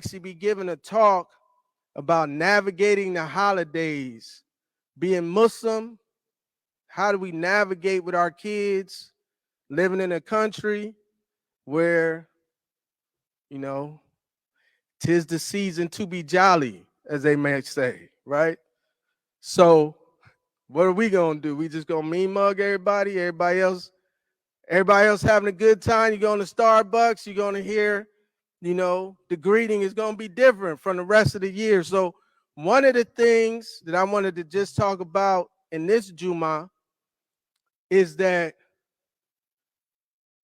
actually be giving a talk about navigating the holidays, being Muslim. How do we navigate with our kids living in a country where, you know, 'tis the season to be jolly, as they may say, right? So what are we gonna do? We just gonna mean mug everybody? Everybody else having a good time. You going to Starbucks, you're gonna hear, the greeting is gonna be different from the rest of the year. So one of the things that I wanted to just talk about in this Juma is that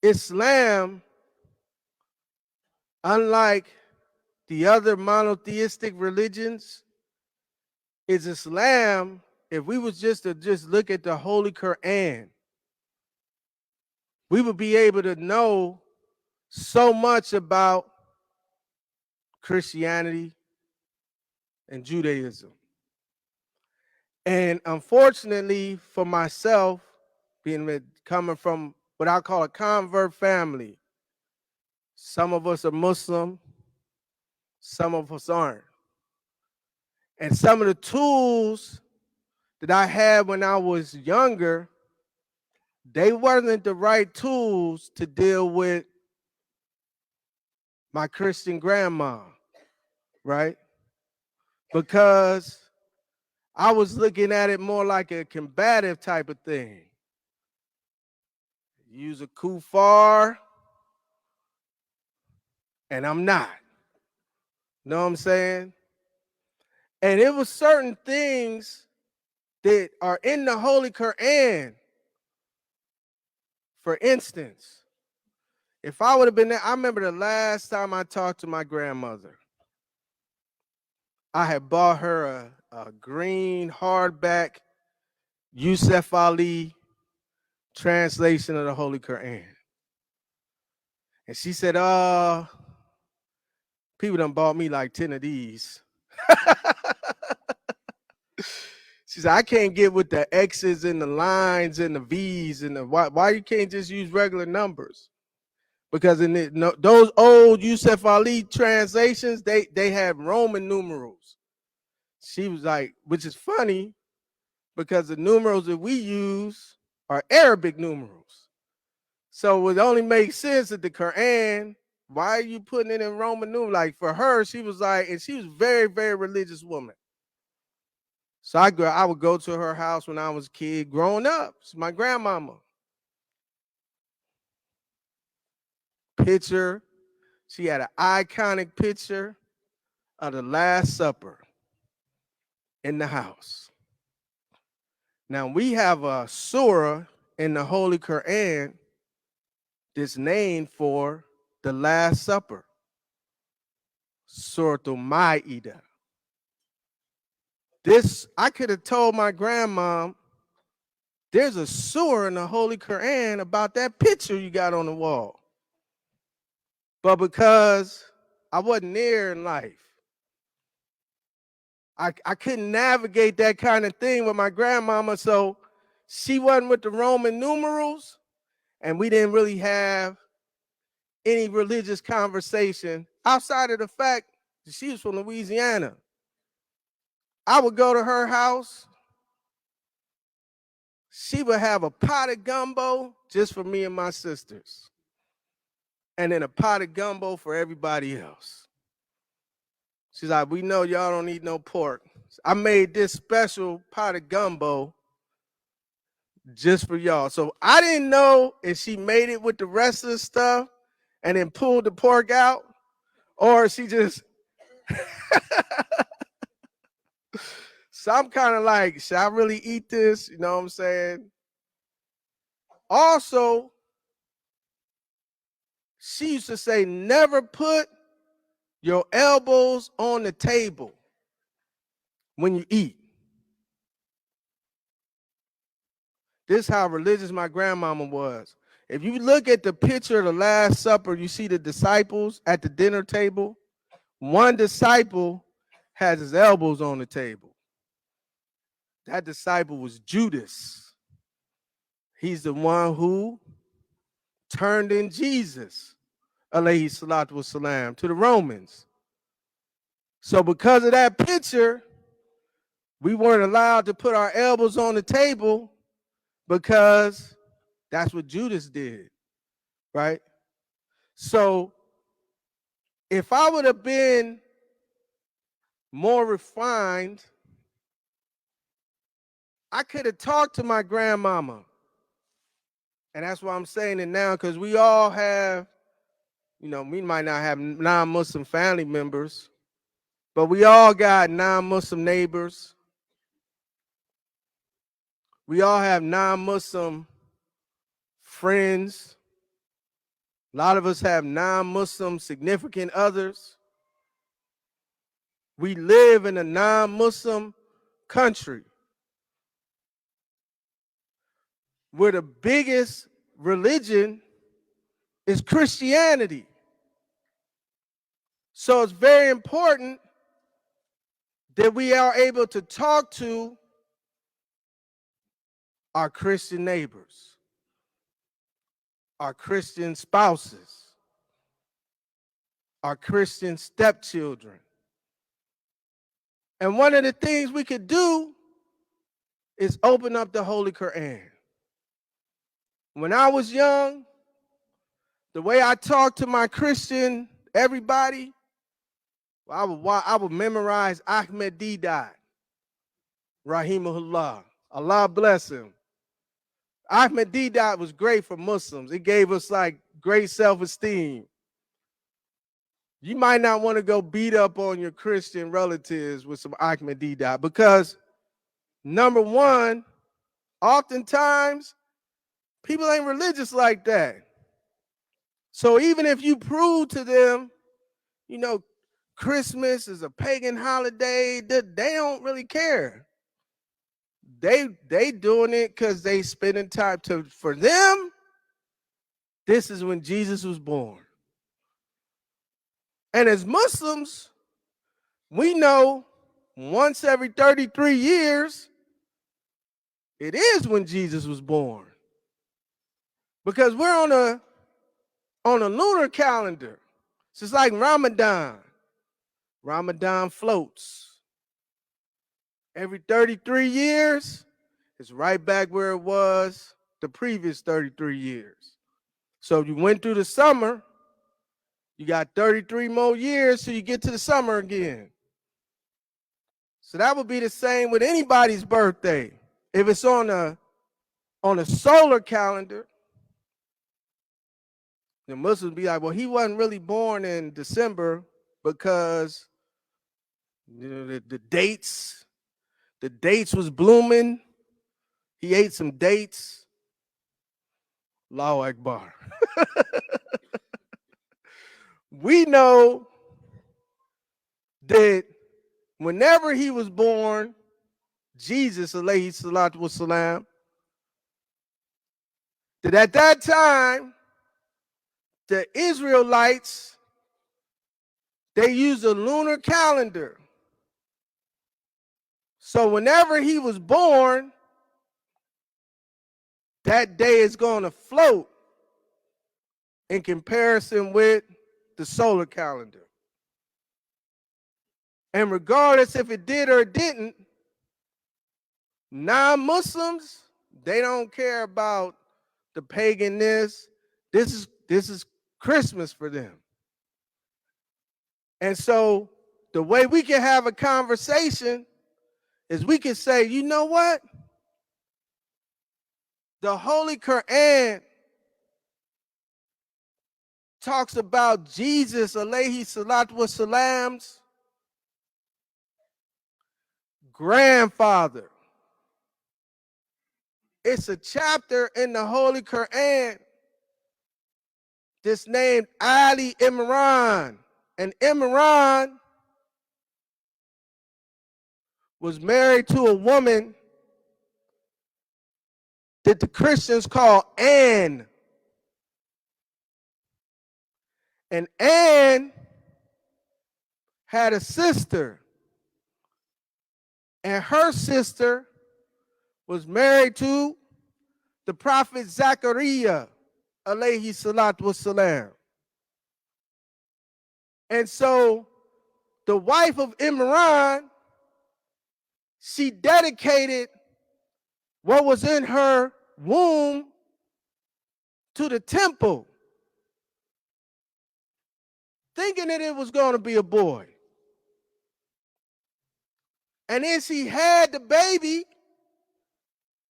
Islam, unlike the other monotheistic religions, is Islam. If we was just to just look at the Holy Quran, we would be able to know so much about Christianity and Judaism. And unfortunately for myself, coming from what I call a convert family, some of us are Muslim, some of us aren't. And some of the tools that I had when I was younger, they weren't the right tools to deal with my Christian grandma, right? Because I was looking at it more like a combative type of thing. Use a kuffar, and I'm not. Know what I'm saying? And it was certain things that are in the Holy Quran. For instance, if I would have been there, I remember the last time I talked to my grandmother. I had bought her a green hardback Yusuf Ali translation of the Holy Quran. And she said, people done bought me like 10 of these. She said, I can't get with the X's and the lines and the V's and the why you can't just use regular numbers? Because in those old Yusuf Ali translations, they have Roman numerals. She was like, which is funny because the numerals that we use are Arabic numerals. So it would only make sense that the Quran, why are you putting it in Roman numerals? Like for her, she was like, and she was very, very religious woman. So I would go to her house when I was a kid, growing up. She's my grandmama. Picture, she had an iconic picture of the Last Supper in the house. Now we have a surah in the Holy Quran that's named for the Last Supper, Surah Al-Ma'idah. This, I could have told my grandma, there's a surah in the Holy Quran about that picture you got on the wall. But because I wasn't there in life, I couldn't navigate that kind of thing with my grandmama, so she wasn't with the Roman numerals, and we didn't really have any religious conversation outside of the fact that she was from Louisiana. I would go to her house. She would have a pot of gumbo just for me and my sisters, and then a pot of gumbo for everybody else. She's like, we know y'all don't eat no pork. I made this special pot of gumbo just for y'all. So I didn't know if she made it with the rest of the stuff and then pulled the pork out, or she just. So I'm kind of like, should I really eat this? You know what I'm saying? Also, she used to say, never put your elbows on the table when you eat. This is how religious my grandmama was. If you look at the picture of the Last Supper, you see the disciples at the dinner table. One disciple has his elbows on the table. That disciple was Judas. He's the one who turned in Jesus, alayhi salatu wasalam, to the Romans. So because of that picture, we weren't allowed to put our elbows on the table because that's what Judas did, right? So if I would have been more refined, I could have talked to my grandmama. And that's why I'm saying it now, because we all have, we might not have non-Muslim family members, but we all got non-Muslim neighbors. We all have non-Muslim friends. A lot of us have non-Muslim significant others. We live in a non-Muslim country where the biggest religion is Christianity. So it's very important that we are able to talk to our Christian neighbors, our Christian spouses, our Christian stepchildren. And one of the things we could do is open up the Holy Quran. When I was young, the way I talked to my Christian everybody, I would memorize Ahmed Didat, Rahimahullah. Allah bless him. Ahmed Didat was great for Muslims. It gave us like great self-esteem. You might not want to go beat up on your Christian relatives with some Ahmed Didat because, number one, oftentimes people ain't religious like that. So even if you prove to them, Christmas is a pagan holiday, they don't really care. They doing it because they spending time for them. This is when Jesus was born. And as Muslims, we know once every 33 years, it is when Jesus was born. Because we're on a lunar calendar. So it's like Ramadan. Ramadan floats. Every 33 years, it's right back where it was the previous 33 years. So if you went through the summer, you got 33 more years till you get to the summer again. So that would be the same with anybody's birthday. If it's on a solar calendar, the Muslims be like, well, he wasn't really born in December because the dates was blooming. He ate some dates. Allahu Akbar. We know that whenever he was born, Jesus, alayhi salatu wasalam, that at that time, the Israelites, they used a lunar calendar. So whenever he was born, that day is going to float in comparison with the solar calendar. And regardless if it did or it didn't, non-Muslims, they don't care about the paganness. This is Christmas for them. And so the way we can have a conversation is we can say, you know what? The Holy Quran talks about Jesus, alayhi salatu wasalam's grandfather. It's a chapter in the Holy Quran that's named Ali Imran. And Imran was married to a woman that the Christians call Anne. And Anne had a sister. And her sister was married to the prophet Zachariah, alayhi salatu wasalam. And so the wife of Imran, she dedicated what was in her womb to the temple, thinking that it was going to be a boy. And then she had the baby,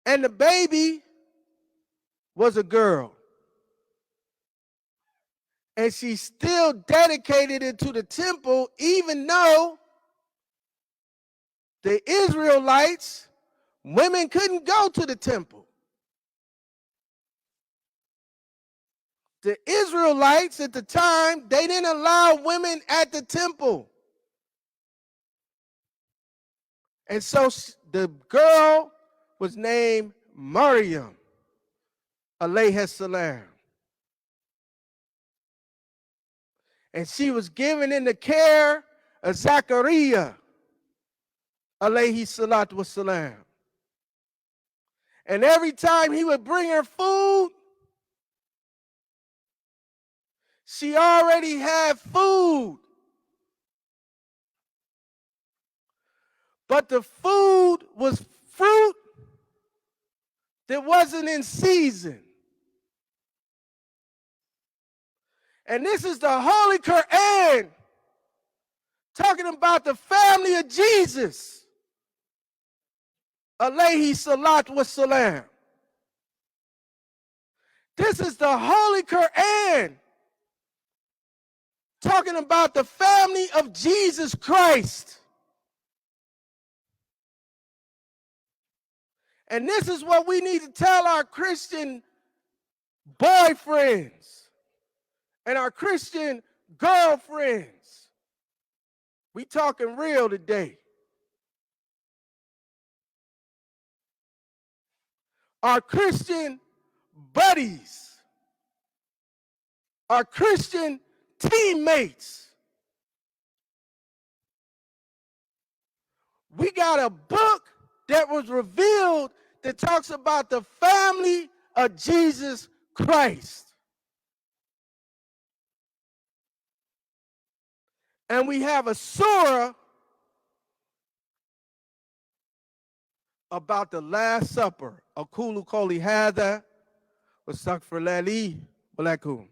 and the baby was a girl. And she still dedicated it to the temple, even though the Israelites, women couldn't go to the temple. The Israelites at the time, they didn't allow women at the temple. And so the girl was named Maryam, alayhi salam. And she was given in the care of Zachariah, alayhi salatu wassalam. And every time he would bring her food, she already had food. But the food was fruit that wasn't in season. And this is the Holy Quran talking about the family of Jesus, alayhi salatu wassalam. This is the Holy Quran talking about the family of Jesus Christ. And this is what we need to tell our Christian boyfriends and our Christian girlfriends. We talking real today. Our Christian buddies, our Christian teammates. We got a book that was revealed that talks about the family of Jesus Christ. And we have a surah about the Last Supper. Aqulu qawli hadha wa astaghfirullahi wa lakum.